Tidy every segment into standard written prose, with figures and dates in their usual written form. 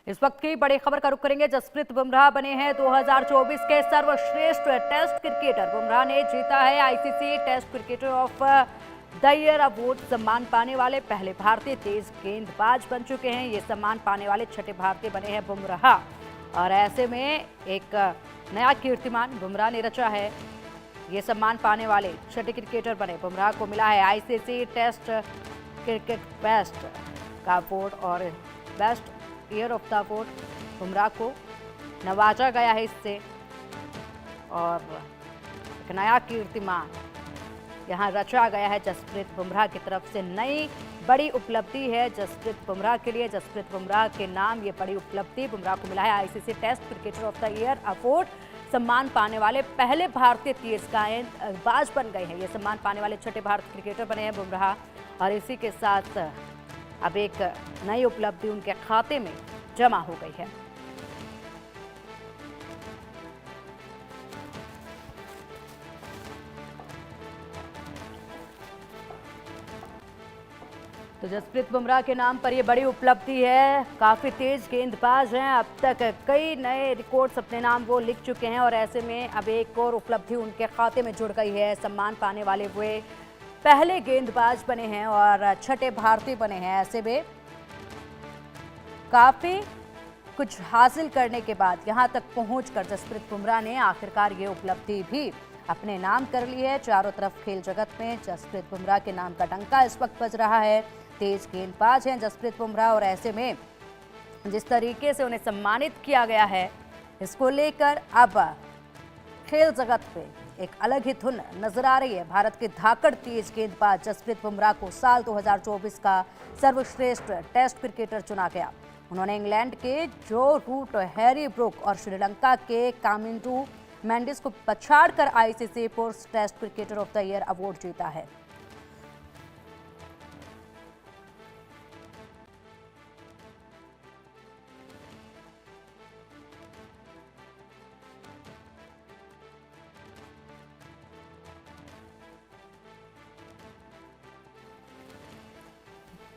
इस वक्त की बड़ी खबर का रुख करेंगे। जसप्रीत बुमराह बने हैं 2024 के सर्वश्रेष्ठ टेस्ट क्रिकेटर। बुमराह ने जीता है ICC test cricketer of the year award. सम्मान पाने वाले पहले भारतीय तेज गेंदबाज बन चुके हैं। ये सम्मान पाने वाले छठे भारतीय बने हैं बुमराह, और ऐसे में एक नया कीर्तिमान बुमराह ने रचा है। ये सम्मान पाने वाले छठे क्रिकेटर बने। बुमराह को मिला है आईसीसी टेस्ट क्रिकेट बेस्ट का अवार्ड और best year of the award. Bumrah को नवाजा गया है इससे, और एक नया कीर्तिमान यहाँ रचा गया है जसप्रीत बुमराह की तरफ से। नई बड़ी उपलब्धि है जसप्रीत बुमराह के लिए। जसप्रीत बुमराह के नाम ये बड़ी उपलब्धि। बुमराह को मिला है ICC test cricketer of the year award. सम्मान पाने वाले पहले भारतीय तेज गेंदबाज बन गए हैं। ये सम्मान पाने वाले छठे भारतीय क्रिकेटर बने हैं बुमराह, और इसी के साथ अब एक नई उपलब्धि उनके खाते में जमा हो गई है। तो जसप्रीत बुमराह के नाम पर ये बड़ी उपलब्धि है। काफी तेज गेंदबाज हैं, अब तक कई नए रिकॉर्ड्स अपने नाम वो लिख चुके हैं, और ऐसे में अब एक और उपलब्धि उनके खाते में जुड़ गई है। सम्मान पाने वाले वे पहले गेंदबाज बने हैं और छठे भारतीय बने हैं। ऐसे में काफी कुछ हासिल करने के बाद यहां तक पहुंचकर जसप्रीत बुमराह ने आखिरकार ये उपलब्धि भी अपने नाम कर ली है। चारों तरफ खेल जगत में जसप्रीत बुमराह के नाम का डंका इस वक्त बज रहा है। तेज गेंदबाज हैं जसप्रीत बुमराह, और ऐसे में जिस तरीके से उन्हें सम्मानित किया गया है, इसको लेकर अब खेल जगत पे एक अलग ही धुन नजर आ रही है। भारत के धाकड़ तेज गेंदबाज जसप्रीत बुमराह को साल 2024 का सर्वश्रेष्ठ टेस्ट क्रिकेटर चुना गया। उन्होंने इंग्लैंड के जो रूट हैरी ब्रुक और श्रीलंका के कामिंडू मेंडिस को पछाड़कर ICC post test cricketer of the year award जीता है।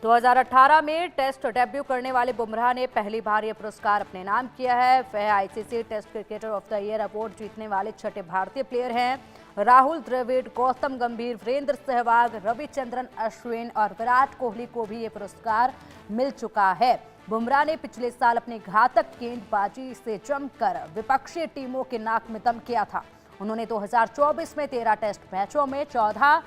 तो 2018 में टेस्ट डेब्यू करने वाले बुमराह ने पहली बार यह पुरस्कार अपने नाम किया है। वह ICC test cricketer of the year award जीतने वाले छठे भारतीय प्लेयर हैं। राहुल द्रविड़, गौतम गंभीर, वीरेंद्र सहवाग, रविचंद्रन अश्विन और विराट कोहली को भी ये पुरस्कार मिल चुका है। बुमराह ने पिछले साल अपनी घातक गेंदबाजी से जमकर विपक्षी टीमों के नाक में दम किया था। उन्होंने 2024 में 13 टेस्ट मैचों में 14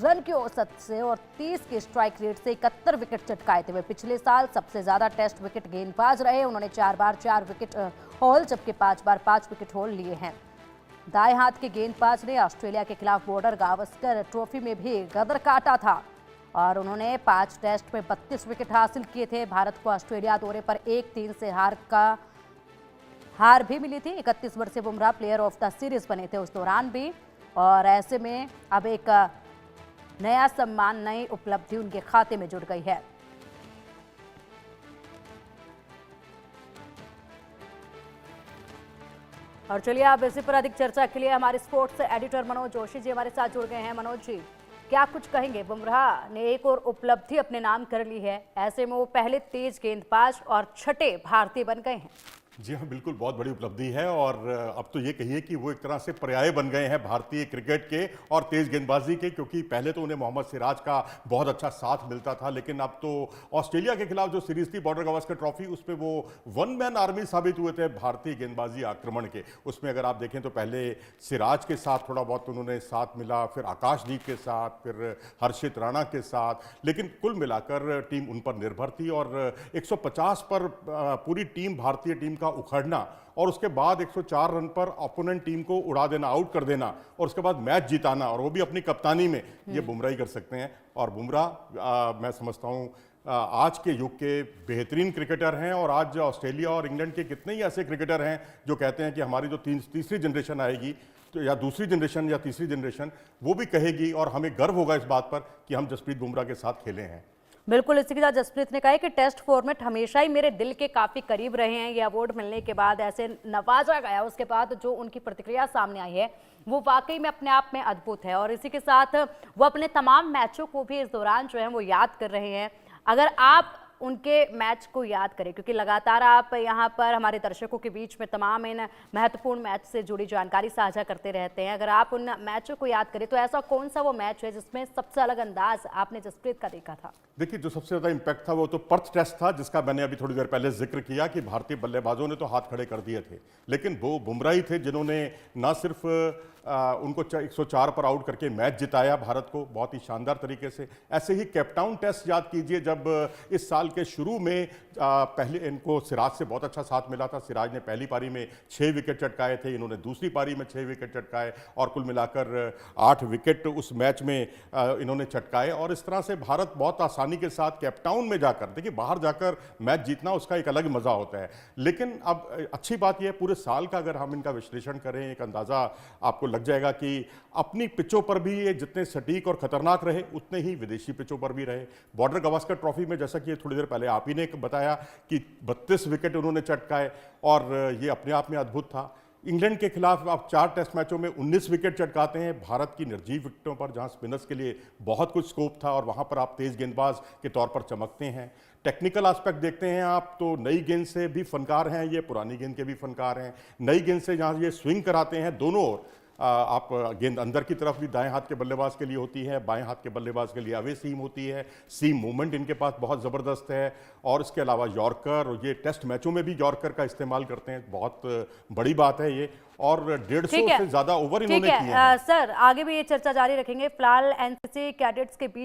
रन की औसत से और 30 के स्ट्राइक रेट से 71 विकेट चटकाए थे। वे पिछले साल सबसे ज्यादा टेस्ट विकेट गेंदबाज रहे। उन्होंने 4 बार 4 विकेट हॉल जबकि 5 बार 5 विकेट हॉल लिए हैं। दाएं हाथ के गेंदबाज ने ऑस्ट्रेलिया के खिलाफ बॉर्डर गावस्कर ट्रॉफी में भी गदर काटा था, और उन्होंने 5 टेस्ट में 32 विकेट हासिल किए थे। भारत को ऑस्ट्रेलिया दौरे पर 1-3 से हार भी मिली थी। 31 वर्षीय Bumrah player of the series बने थे उस दौरान भी, और ऐसे में अब एक नया सम्मान, नई उपलब्धि उनके खाते में जुड़ गई है। और चलिए अब इसी पर अधिक चर्चा के लिए हमारे स्पोर्ट्स एडिटर मनोज जोशी जी हमारे साथ जुड़ गए हैं। मनोज जी, क्या कुछ कहेंगे? बुमराह ने एक और उपलब्धि अपने नाम कर ली है, ऐसे में वो पहले तेज गेंदबाज और छठे भारतीय बन गए हैं। जी हाँ, बिल्कुल बहुत बड़ी उपलब्धि है, और अब तो ये कहिए कि वो एक तरह से पर्याय बन गए हैं भारतीय क्रिकेट के और तेज गेंदबाजी के, क्योंकि पहले तो उन्हें मोहम्मद सिराज का बहुत अच्छा साथ मिलता था, लेकिन अब तो ऑस्ट्रेलिया के खिलाफ जो सीरीज थी बॉर्डर गावस्कर ट्रॉफी, उसमें वो वन मैन आर्मी साबित हुए थे भारतीय गेंदबाजी आक्रमण के। उसमें अगर आप देखें तो पहले सिराज के साथ थोड़ा बहुत उन्होंने साथ मिला, फिर आकाशदीप के साथ, फिर हर्षित राणा के साथ, लेकिन कुल मिलाकर टीम उन पर निर्भर थी, और 150 पर पूरी टीम, भारतीय टीम का उखड़ना, और उसके बाद 104 रन पर ओपोनेंट टीम को उड़ा देना, आउट कर देना, और उसके बाद मैच जिताना, और वो भी अपनी कप्तानी में, ये बुमराह ही कर सकते हैं। और बुमराह मैं समझता हूँ आज के युग के बेहतरीन क्रिकेटर हैं, और आज ऑस्ट्रेलिया और इंग्लैंड के कितने ही ऐसे क्रिकेटर हैं जो कहते हैं कि हमारी जो तीसरी जनरेशन आएगी, तो या दूसरी जनरेशन या तीसरी जनरेशन, वो भी कहेगी और हमें गर्व होगा इस बात पर कि हम जसप्रीत बुमराह के साथ खेले हैं। बिल्कुल, इसी के साथ जसप्रीत ने कहा है कि टेस्ट फॉर्मेट हमेशा ही मेरे दिल के काफी करीब रहे हैं। ये अवार्ड मिलने के बाद, ऐसे नवाजा गया, उसके बाद जो उनकी प्रतिक्रिया सामने आई है वो वाकई में अपने आप में अद्भुत है। और इसी के साथ वो अपने तमाम मैचों को भी इस दौरान जो है वो याद कर रहे हैं। अगर आप उनके मैच को याद करें, क्योंकि लगातार आप यहाँ पर हमारे दर्शकों के बीच में तमाम इन महत्वपूर्ण मैच से जुड़ी जानकारी साझा करते रहते हैं। अगर आप उन मैचों को याद करें तो ऐसा कौन सा वो मैच है जिसमें सबसे अलग अंदाज आपने जसप्रीत का देखा था? देखिए, जो सबसे ज्यादा इंपैक्ट था वो तो पर्थ टेस्ट था, जिसका मैंने अभी थोड़ी देर पहले जिक्र किया कि भारतीय बल्लेबाजों ने तो हाथ खड़े कर दिए थे, लेकिन वो बुमराह ही थे जिन्होंने ना सिर्फ उनको 104 पर आउट करके मैच जिताया भारत को बहुत ही शानदार तरीके से। ऐसे ही केपटाउन टेस्ट याद कीजिए, जब इस साल के शुरू में पहले इनको सिराज से बहुत अच्छा साथ मिला था। सिराज ने पहली पारी में 6 विकेट चटकाए थे, इन्होंने दूसरी पारी में 6 विकेट चटकाए और कुल मिलाकर 8 विकेट उस मैच में इन्होंने चटकाए। और इस तरह से भारत बहुत आसानी के साथ केपटाउन में जाकर, देखिए बाहर जाकर मैच जीतना उसका एक अलग मजा होता है, लेकिन अब अच्छी बात यह है पूरे साल का अगर हम इनका विश्लेषण करें, एक अंदाजा आपको लग जाएगा कि अपनी पिचों पर भी ये जितने सटीक और खतरनाक रहे उतने ही विदेशी पिचों पर भी रहे। बॉर्डर गावस्कर ट्रॉफी में जैसा कि थोड़ी देर पहले आप ही ने बताया कि 32 विकेट उन्होंने चटकाए और ये अपने आप में अद्भुत था। इंग्लैंड के खिलाफ आप 4 टेस्ट मैचों में 19 विकेट चटकाते हैं भारत की निर्जीव विकेटों पर, जहां स्पिनर्स के लिए बहुत कुछ स्कोप था और वहां पर आप तेज गेंदबाज के तौर पर चमकते हैं। टेक्निकल एस्पेक्ट देखते हैं आप तो नई गेंद से भी फनकार हैं, ये पुरानी गेंद के भी फनकार हैं। नई गेंद से जहां ये स्विंग कराते हैं दोनों ओर, आप गेंद अंदर की तरफ भी दाएं हाथ के बल्लेबाज के लिए होती है, बाएं हाथ के बल्लेबाज के लिए अवे सीम होती है। सीम मूवमेंट इनके पास बहुत ज़बरदस्त है और इसके अलावा यॉर्कर, और ये टेस्ट मैचों में भी यॉर्कर का इस्तेमाल करते हैं, बहुत बड़ी बात है ये। और 150 से ज़्यादा ओवर इन्होंने किए हैं। सर आगे भी ये चर्चा जारी रखेंगे। फिलहाल एनसीसी कैडेट्स के बीच